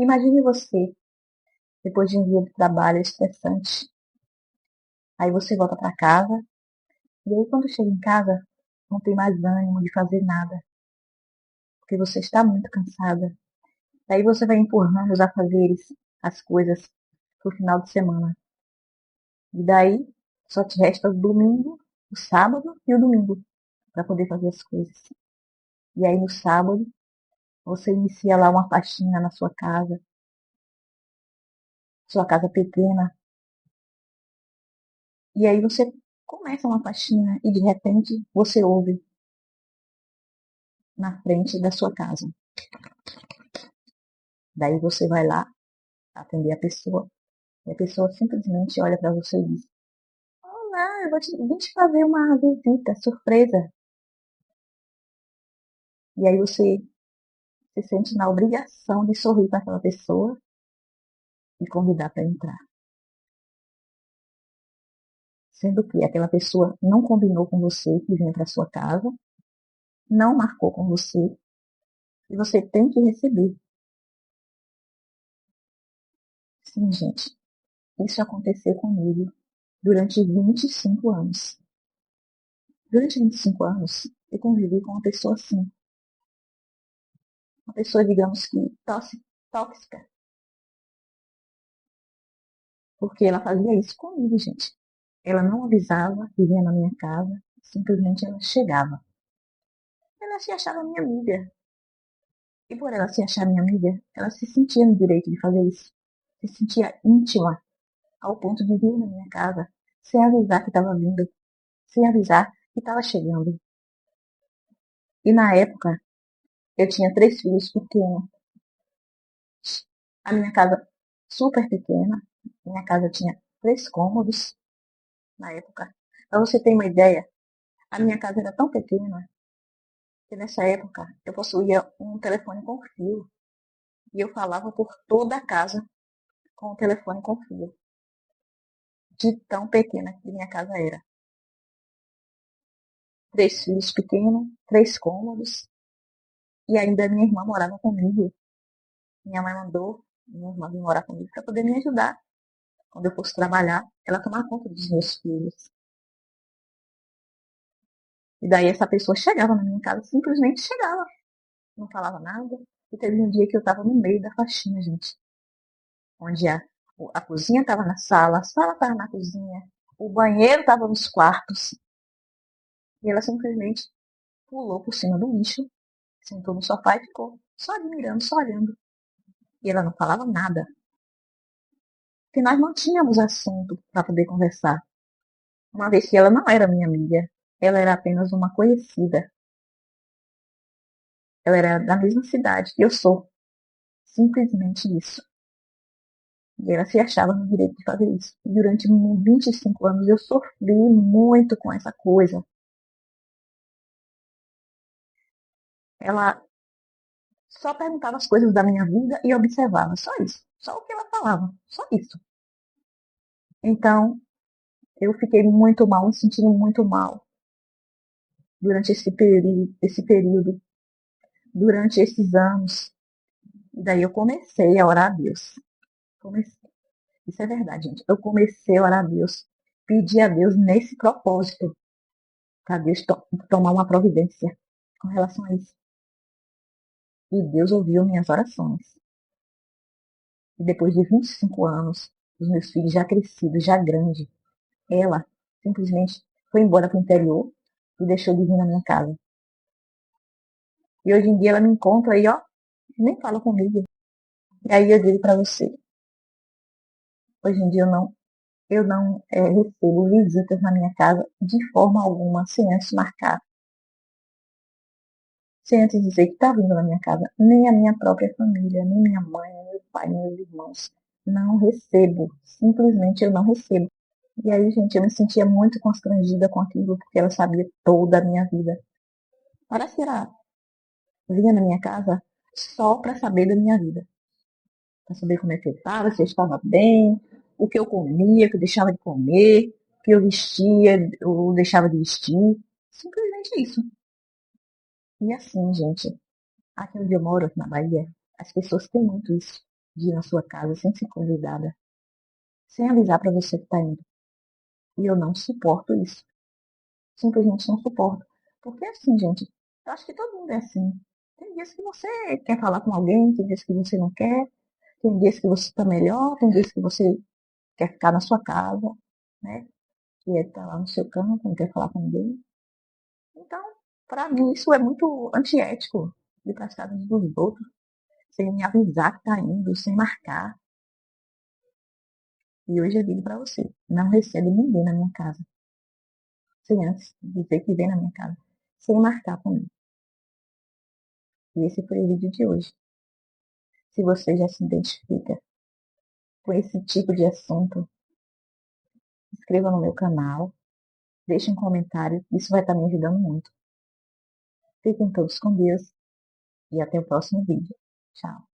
Imagine você, depois de um dia de trabalho estressante, aí você volta para casa, e aí quando chega em casa, não tem mais ânimo de fazer nada, porque você está muito cansada. Daí você vai empurrando os afazeres, as coisas, pro final de semana. E daí só te resta o domingo, o sábado e o domingo para poder fazer as coisas. E aí no sábado você inicia lá uma faxina na sua casa pequena. E aí você começa uma faxina e de repente você ouve na frente da sua casa. Daí você vai lá atender a pessoa. E a pessoa simplesmente olha para você e diz: Olá, vim te fazer uma visita surpresa. E aí você se sente na obrigação de sorrir para aquela pessoa e convidar para entrar. Sendo que aquela pessoa não combinou com você que vinha para sua casa, não marcou com você, e você tem que receber. Sim, gente, isso aconteceu comigo durante 25 anos. Durante 25 anos, eu convivi com uma pessoa assim. Uma pessoa, digamos que, tóxica. Porque ela fazia isso comigo, gente. Ela não avisava que vinha na minha casa, simplesmente ela chegava. Ela se achava minha amiga. E por ela se achar minha amiga, ela se sentia no direito de fazer isso. Se sentia íntima, ao ponto de vir na minha casa, sem avisar que estava vindo, sem avisar que estava chegando. E na época, eu tinha 3 filhos pequenos. A minha casa super pequena. Minha casa tinha 3 cômodos na época. Para você ter uma ideia, a minha casa era tão pequena que nessa época eu possuía um telefone com fio. E eu falava por toda a casa com o telefone com fio. De tão pequena que minha casa era. 3 filhos pequenos, 3 cômodos. E ainda minha irmã morava comigo. Minha mãe mandou minha irmã vir morar comigo para poder me ajudar. Quando eu fosse trabalhar, ela tomar conta dos meus filhos. E daí essa pessoa chegava na minha casa, simplesmente chegava. Não falava nada. E teve um dia que eu estava no meio da faxina, gente. Onde a cozinha estava na sala, a sala estava na cozinha, o banheiro estava nos quartos. E ela simplesmente pulou por cima do lixo, sentou no sofá e ficou só admirando, só olhando. E ela não falava nada. Porque nós não tínhamos assunto para poder conversar. Uma vez que ela não era minha amiga, ela era apenas uma conhecida. Ela era da mesma cidade que eu sou. Simplesmente isso. E ela se achava no direito de fazer isso. E durante 25 anos eu sofri muito com essa coisa. Ela só perguntava as coisas da minha vida e observava. Só isso. Só o que ela falava. Só isso. Então, eu fiquei muito mal, me sentindo muito mal durante esse período, durante esses anos. E daí eu comecei a orar a Deus. Comecei. Isso é verdade, gente. Eu comecei a orar a Deus, pedir a Deus nesse propósito, para Deus tomar uma providência com relação a isso. E Deus ouviu minhas orações. E depois de 25 anos, os meus filhos já crescidos, já grandes, ela simplesmente foi embora para o interior e deixou de vir na minha casa. E hoje em dia ela me encontra aí, ó, nem fala comigo. E aí eu digo para você, hoje em dia eu não recebo visitas na minha casa de forma alguma, sem antes marcar, sem antes dizer que está vindo na minha casa. Nem a minha própria família, nem minha mãe, nem meu pai, nem meus irmãos. Não recebo. Simplesmente eu não recebo. E aí, gente, eu me sentia muito constrangida com aquilo, porque ela sabia toda a minha vida. Parece que ela vinha na minha casa só para saber da minha vida. Para saber como é que eu estava, se eu estava bem, o que eu comia, o que eu deixava de comer, o que eu vestia, ou deixava de vestir. Simplesmente isso. E assim, gente, aqui onde eu moro, na Bahia, as pessoas têm muito isso. de ir na sua casa sem ser convidada, sem avisar para você que está indo. E eu não suporto isso. Simplesmente não suporto. Porque assim, gente, eu acho que todo mundo é assim. Tem dias que você quer falar com alguém, tem dias que você não quer, tem dias que você está melhor, tem dias que você quer ficar na sua casa, né? Que é estar lá no seu canto, não quer falar com ninguém. Então, para mim, isso é muito antiético de prestar dos outros, sem me avisar que tá indo, sem marcar. E hoje eu digo para você, não recebe ninguém na minha casa, sem antes dizer que vem na minha casa, sem marcar comigo. E esse foi o vídeo de hoje. Se você já se identifica com esse tipo de assunto, se inscreva no meu canal, deixe um comentário, isso vai estar me ajudando muito. Fiquem todos com Deus e até o próximo vídeo. Tchau.